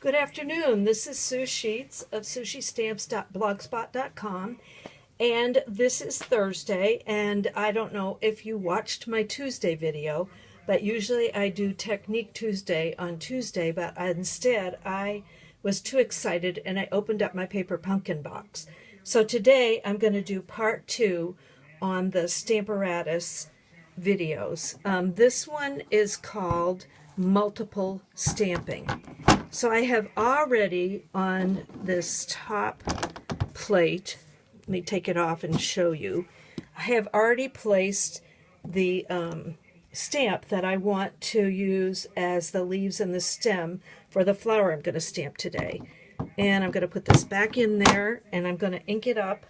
Good afternoon. This is Sue Scheets of sushystamps.blogspot.com, and this is Thursday, and I don't know if you watched my Tuesday video, but usually I do Technique Tuesday on Tuesday, but instead I was too excited and I opened up my paper pumpkin box. So today I'm going to do part 2 on the Stamparatus videos. This one is called multiple stamping. So I have already on this top plate, let me take it off and show you, I have already placed the stamp that I want to use as the leaves and the stem for the flower I'm going to stamp today. And I'm going to put this back in there and I'm going to ink it up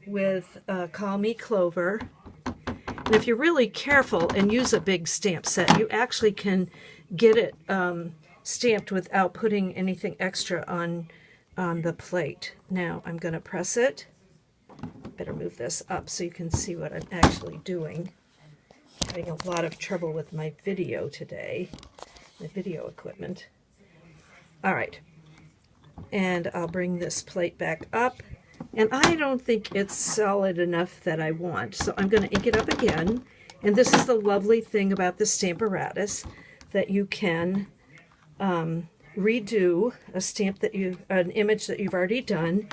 with Call Me Clover. And if you're really careful and use a big stamp set, you actually can get it stamped without putting anything extra on the plate. Now I'm going to press it. Better move this up so you can see what I'm actually doing. Having a lot of trouble with my video today, my video equipment. All right, and I'll bring this plate back up. And I don't think it's solid enough that I want, so I'm going to ink it up again. And this is the lovely thing about the Stamparatus, that you can redo a stamp that an image that you've already done.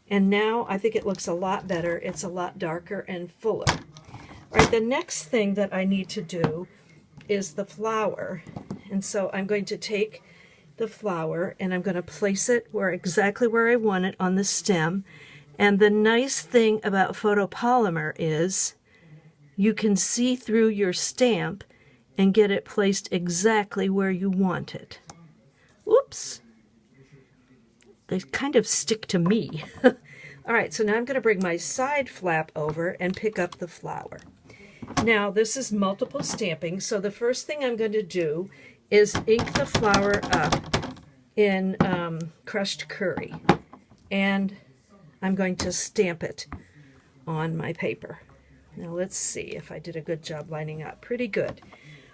And now I think it looks a lot better. It's a lot darker and fuller. All right, the next thing that I need to do is the flower. And so I'm going to take the flower and I'm going to place it exactly where I want it on the stem. And the nice thing about photopolymer is you can see through your stamp and get it placed exactly where you want it. Oops. They kind of stick to me. All right, so now I'm going to bring my side flap over and pick up the flower. Now, this is multiple stamping, so the first thing I'm going to do is ink the flower up in crushed curry. And I'm going to stamp it on my paper. Now let's see if I did a good job lining up. Pretty good.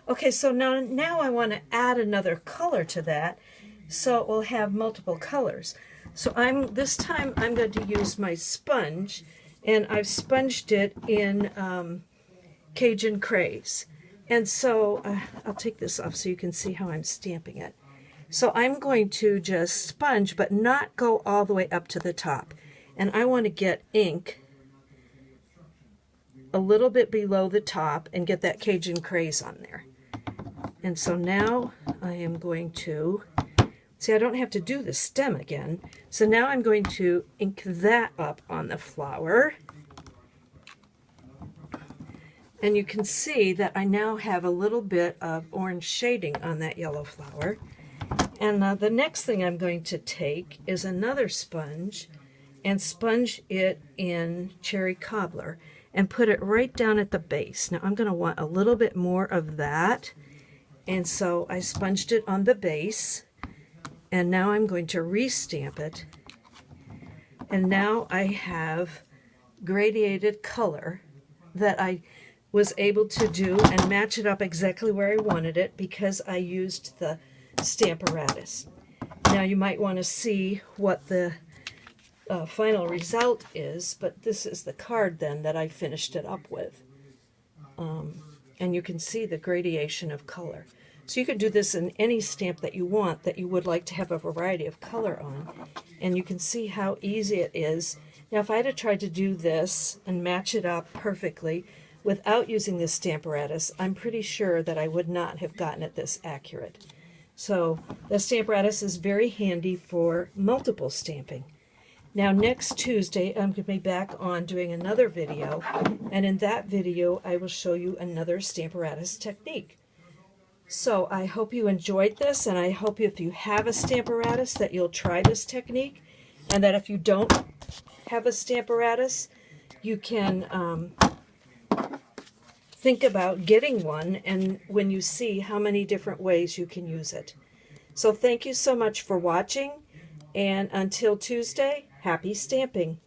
Okay, so now I want to add another color to that so it will have multiple colors. So this time I'm going to use my sponge, and I've sponged it in Cajun Craze. And so I'll take this off so you can see how I'm stamping it. So I'm going to just sponge but not go all the way up to the top. And I want to get ink a little bit below the top and get that Cajun Craze on there. And so now I am going to, see, I don't have to do the stem again. So now I'm going to ink that up on the flower. And you can see that I now have a little bit of orange shading on that yellow flower. And the next thing I'm going to take is another sponge and sponge it in cherry cobbler and put it right down at the base. Now I'm going to want a little bit more of that, and so I sponged it on the base, and now I'm going to restamp it, and now I have gradiated color that I was able to do and match it up exactly where I wanted it because I used the Stamparatus. Now you might want to see what the final result is, but this is the card then that I finished it up with. And you can see the gradation of color. So you could do this in any stamp that you want that you would like to have a variety of color on. And you can see how easy it is. Now if I had tried to do this and match it up perfectly without using this Stamparatus, I'm pretty sure that I would not have gotten it this accurate. So the Stamparatus is very handy for multiple stamping. Now next Tuesday I'm going to be back on doing another video, and in that video I will show you another Stamparatus technique. So I hope you enjoyed this, and I hope if you have a Stamparatus that you'll try this technique, and that if you don't have a Stamparatus you can think about getting one, and when you see how many different ways you can use it. So thank you so much for watching, and until Tuesday, happy stamping.